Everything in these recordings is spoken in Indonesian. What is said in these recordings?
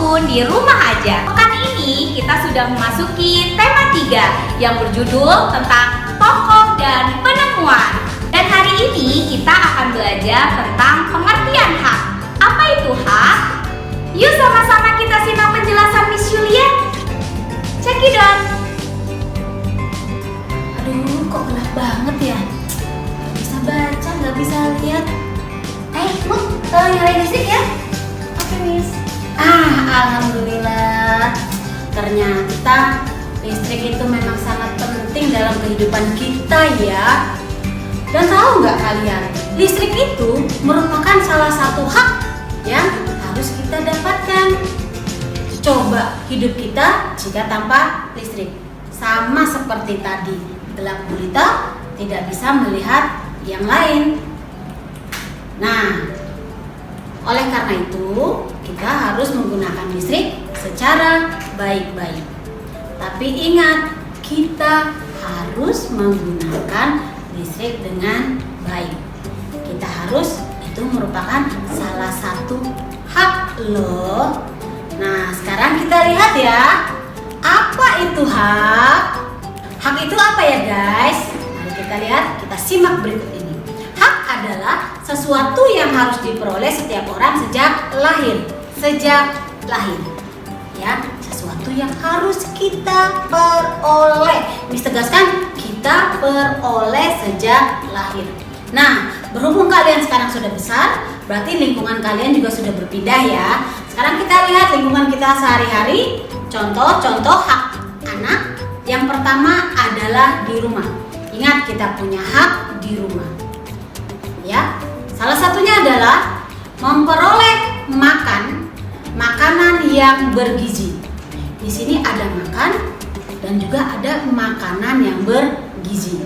Tahun di Rumah Aja. Pekan ini kita sudah memasuki tema 3 yang berjudul tentang tokoh dan penemuan. Dan hari ini kita akan belajar tentang pengertian hak. Apa itu hak? Yuk sama-sama kita simak penjelasan Miss Yulia. Check it out. Aduh, kok gelap banget ya? Gak bisa baca, gak bisa lihat. Mut, tolong nyalain listrik ya. Oke, Miss. Alhamdulillah. Ternyata listrik itu memang sangat penting dalam kehidupan kita ya. Dan tahu nggak kalian, listrik itu merupakan salah satu hak yang harus kita dapatkan. Coba hidup kita jika tanpa listrik, sama seperti tadi, gelap gulita, tidak bisa melihat yang lain. Nah, oleh karena itu kita harus menggunakan listrik secara baik-baik. Tapi ingat, kita harus menggunakan listrik dengan baik. Kita harus, itu merupakan salah satu hak loh. Nah, sekarang kita lihat ya, apa itu hak? Hak itu apa ya guys? Mari kita lihat, kita simak berikut ini. Hak adalah sesuatu yang harus diperoleh setiap orang sejak lahir. Sejak lahir, ya, sesuatu yang harus kita peroleh. Miss tegaskan, kita peroleh sejak lahir. Nah, berhubung kalian sekarang sudah besar, berarti lingkungan kalian juga sudah berpindah ya. Sekarang kita lihat lingkungan kita sehari-hari. Contoh-contoh hak anak. Yang pertama adalah di rumah. Ingat, kita punya hak di rumah. Ya, salah satunya adalah memperoleh makanan yang bergizi. Di sini ada makan dan juga ada makanan yang bergizi.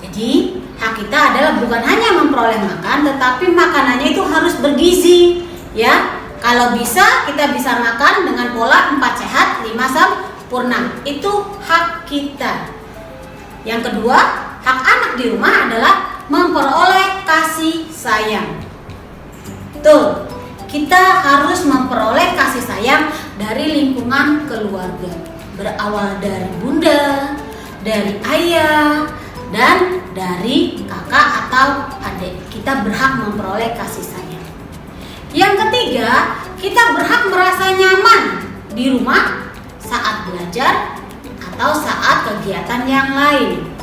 Jadi hak kita adalah bukan hanya memperoleh makan, tetapi makanannya itu harus bergizi. Ya, kalau bisa kita bisa makan dengan pola 4 sehat 5 sempurna. Itu hak kita. Yang kedua, hak anak di rumah adalah memperoleh kasih sayang. Tuh, kita harus memperoleh kasih sayang dari lingkungan keluarga. Berawal dari bunda, dari ayah, dan dari kakak atau adik. Kita berhak memperoleh kasih sayang. Yang ketiga, kita berhak merasa nyaman di rumah saat belajar atau saat kegiatan yang lain.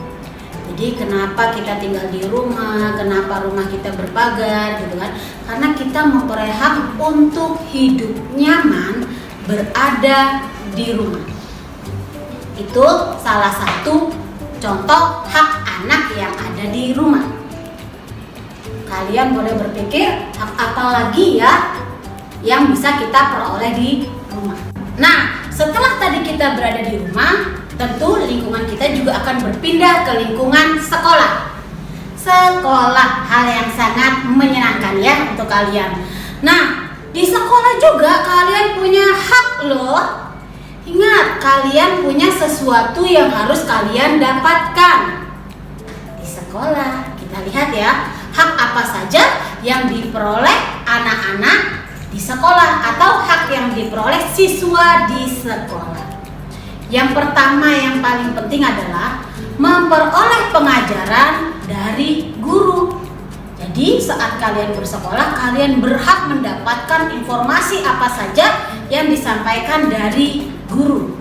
Jadi kenapa kita tinggal di rumah, kenapa rumah kita berpagar gitu kan? Karena kita memperoleh hak untuk hidup nyaman berada di rumah. Itu salah satu contoh hak anak yang ada di rumah. Kalian boleh berpikir hak apa lagi ya yang bisa kita peroleh di rumah. Nah, setelah tadi kita berada di rumah, tentu lingkungan kita juga akan berpindah ke lingkungan sekolah. Sekolah, hal yang sangat menyenangkan ya untuk kalian. Nah, di sekolah juga kalian punya hak loh. Ingat, kalian punya sesuatu yang harus kalian dapatkan. Di sekolah, kita lihat ya, hak apa saja yang diperoleh anak-anak di sekolah atau hak yang diperoleh siswa di sekolah. Yang pertama yang paling penting adalah memperoleh pengajaran dari guru. Jadi saat kalian bersekolah, kalian berhak mendapatkan informasi apa saja yang disampaikan dari guru.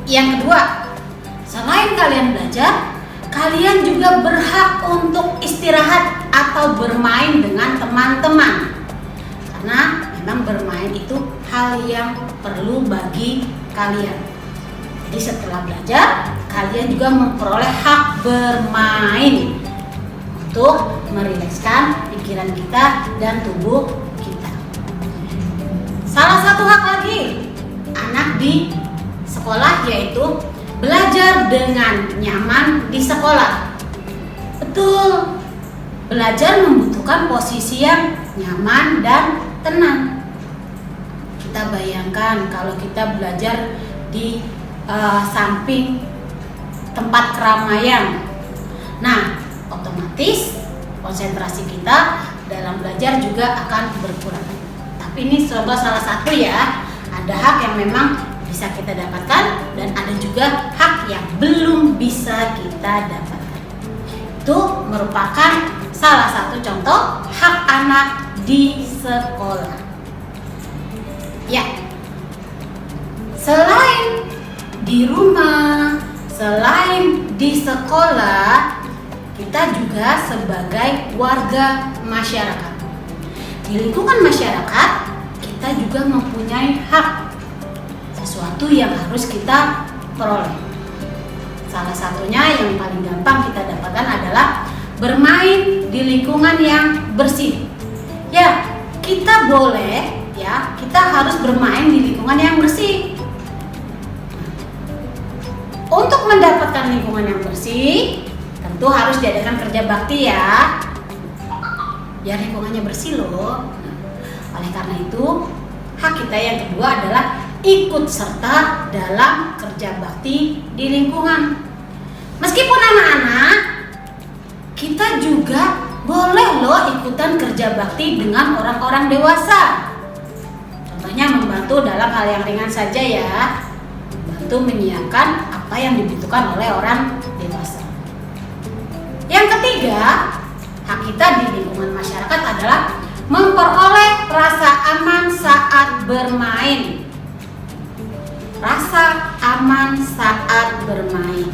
Yang kedua, selain kalian belajar, kalian juga berhak untuk istirahat atau bermain dengan teman-teman. Karena memang bermain itu hal yang perlu bagi kalian. Jadi setelah belajar, kalian juga memperoleh hak bermain untuk merilekskan pikiran kita dan tubuh kita. Salah satu hak lagi anak di sekolah yaitu belajar dengan nyaman di sekolah. Betul, belajar membutuhkan posisi yang nyaman dan tenang. Kita bayangkan kalau kita belajar di samping tempat keramaian. Nah, otomatis konsentrasi kita dalam belajar juga akan berkurang. Tapi ini contoh salah satu ya. Ada hak yang memang bisa kita dapatkan dan ada juga hak yang belum bisa kita dapatkan. Itu merupakan salah satu contoh hak anak di sekolah. Ya, selain di rumah, selain di sekolah, kita juga sebagai warga masyarakat. Di lingkungan masyarakat, kita juga mempunyai hak, sesuatu yang harus kita peroleh. Salah satunya yang paling gampang kita dapatkan adalah bermain di lingkungan yang bersih. Ya, kita boleh ya, kita harus bermain di lingkungan yang bersih. Untuk mendapatkan lingkungan yang bersih, tentu harus diadakan kerja bakti ya, biar lingkungannya bersih loh. Oleh karena itu, hak kita yang kedua adalah ikut serta dalam kerja bakti di lingkungan. Meskipun anak-anak, kita juga boleh loh ikutan kerja bakti dengan orang-orang dewasa. Contohnya membantu dalam hal yang ringan saja ya, membantu menyiapkan apa yang dibutuhkan oleh orang dewasa. Yang ketiga, hak kita di lingkungan masyarakat adalah memperoleh rasa aman saat bermain. Rasa aman saat bermain.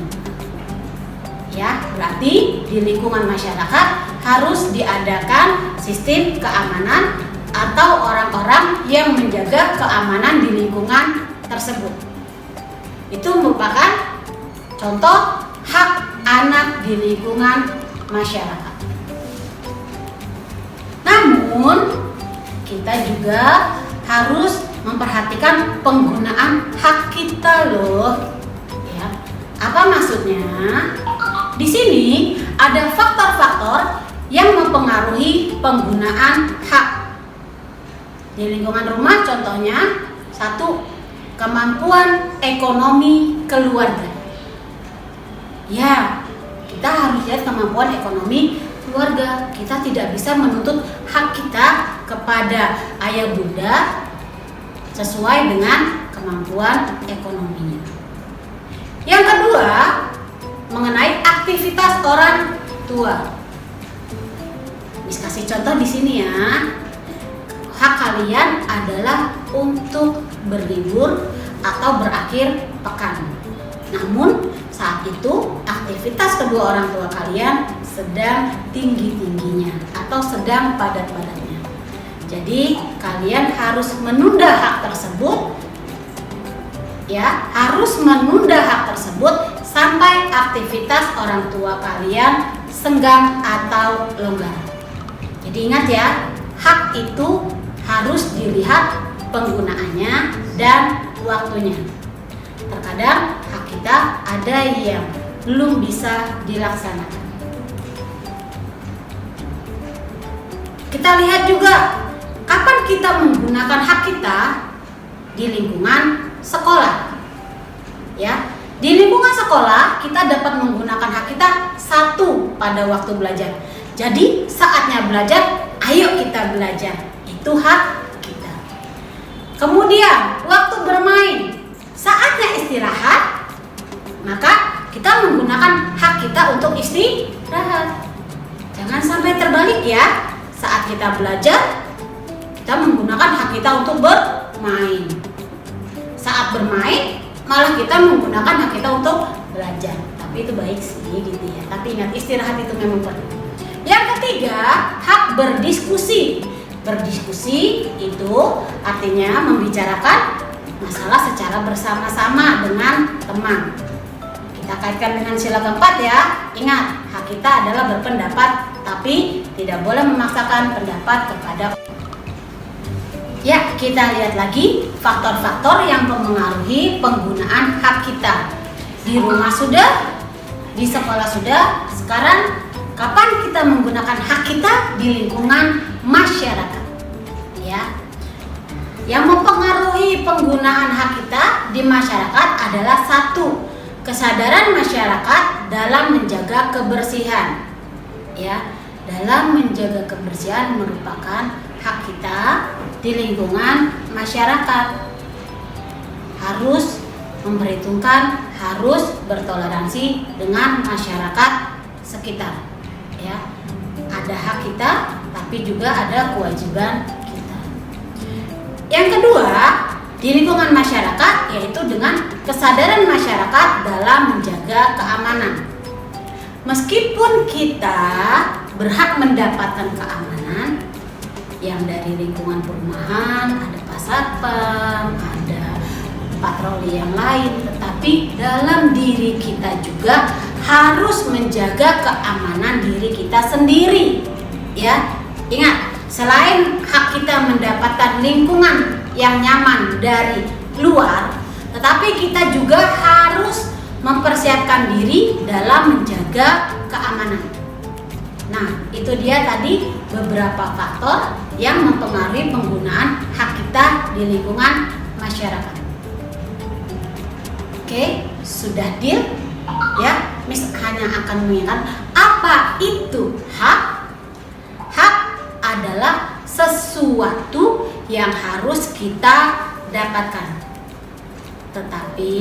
Ya, berarti di lingkungan masyarakat harus diadakan sistem keamanan atau orang-orang yang menjaga keamanan di lingkungan tersebut. Itu merupakan contoh hak anak di lingkungan masyarakat. Namun, kita juga harus memperhatikan penggunaan hak kita loh. Ya. Apa maksudnya? Di sini ada faktor-faktor yang mempengaruhi penggunaan hak. Di lingkungan rumah contohnya, satu, kemampuan ekonomi keluarga. Ya, kita harus lihat kemampuan ekonomi keluarga. Kita tidak bisa menuntut hak kita kepada ayah bunda sesuai dengan kemampuan ekonominya. Yang kedua, mengenai aktivitas orang tua. Miss kasih contoh di sini ya. Hak kalian adalah untuk berlibur atau berakhir pekan. Namun saat itu aktivitas kedua orang tua kalian sedang tinggi-tingginya atau sedang padat-padatnya. Jadi kalian harus menunda hak tersebut. Ya, harus menunda hak tersebut sampai aktivitas orang tua kalian senggang atau longgar. Jadi ingat ya, hak itu harus dilihat penggunaannya dan waktunya. Terkadang hak kita ada yang belum bisa dilaksanakan. Kita lihat juga kapan kita menggunakan hak kita di lingkungan sekolah. Ya, di lingkungan sekolah kita dapat menggunakan hak kita satu pada waktu belajar. Jadi saatnya belajar, ayo kita belajar. Itu hak kita. Kemudian waktu bermain, saatnya istirahat, maka kita menggunakan hak kita untuk istirahat. Jangan sampai terbalik ya. Saat kita belajar, kita menggunakan hak kita untuk bermain. Saat bermain, malah kita menggunakan hak kita untuk belajar. Tapi itu baik sih gitu ya. Tapi ingat, istirahat itu memang perlu. Yang ketiga, hak berdiskusi. Berdiskusi itu artinya membicarakan masalah secara bersama-sama dengan teman. Kita kaitkan dengan sila keempat ya. Ingat, hak kita adalah berpendapat, tapi tidak boleh memaksakan pendapat kepada. Ya, kita lihat lagi faktor-faktor yang mempengaruhi penggunaan hak kita. Di rumah sudah, di sekolah sudah, sekarang kapan kita menggunakan hak kita di lingkungan masyarakat? Ya. Yang mempengaruhi penggunaan hak kita di masyarakat adalah satu, kesadaran masyarakat dalam menjaga kebersihan. Ya, dalam menjaga kebersihan merupakan hak kita, di lingkungan masyarakat. Harus memperhitungkan, harus bertoleransi dengan masyarakat sekitar. Ya, ada hak kita, tapi juga ada kewajiban kita. Yang kedua, di lingkungan masyarakat yaitu dengan kesadaran masyarakat dalam menjaga keamanan. Meskipun kita berhak mendapatkan keamanan yang dari lingkungan perumahan, ada pasarpam, ada patroli yang lain, tetapi dalam diri kita juga harus menjaga keamanan diri kita sendiri. Ya, ingat, selain hak kita mendapatkan lingkungan yang nyaman dari luar, tetapi kita juga harus mempersiapkan diri dalam menjaga keamanan. Nah, itu dia tadi beberapa faktor yang mempengaruhi penggunaan hak kita di lingkungan masyarakat. Oke, sudah deal? Ya, Miss hanya akan mengingat apa itu hak. Hak adalah sesuatu yang harus kita dapatkan. Tetapi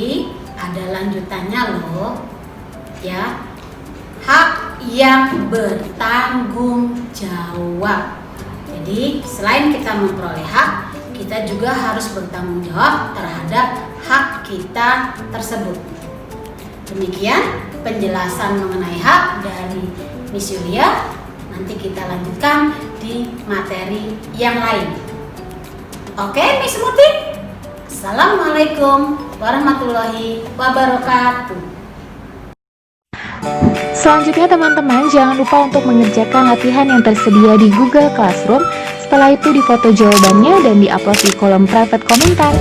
ada lanjutannya loh. Ya. Hak yang bertanggung jawab. Jadi, selain kita memperoleh hak, kita juga harus bertanggung jawab terhadap hak kita tersebut. Demikian penjelasan mengenai hak dari Miss Yulia. Nanti kita lanjutkan di materi yang lain. Oke, Miss Muti. Assalamualaikum warahmatullahi wabarakatuh. Selanjutnya teman-teman jangan lupa untuk mengerjakan latihan yang tersedia di Google Classroom. Setelah itu difoto jawabannya dan diupload di kolom private komentar.